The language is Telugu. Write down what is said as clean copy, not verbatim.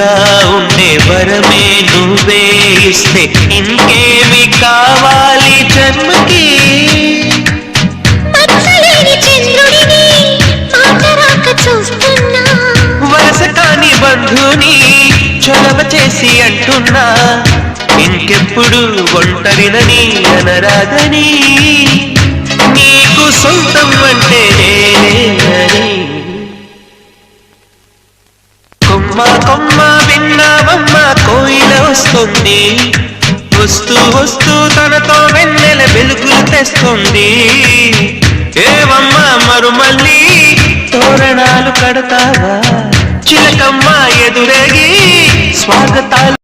తోడుగా ఉండే వరమే నువ్వే ఇస్తే ఇంకేమి కావాలి జన్మకి. వరస కాని బంధుని చొరవ చేసి అంటున్నా ఇంకెప్పుడు ఒంటరినని అనరాదని. నీకు సొంతం అంటే నేనేనని. కొమ్మ కొమ్మ విన్నావమ్మ కోయిల వస్తుంది, వస్తూ వస్తూ తనతో వెన్నెల వెలుగులు తెస్తుంది. ఏవమ్మ మరుమల్లి తోరణాలు కడతావా, చిలకమ్మ ఎదురేగి స్వాగతాలు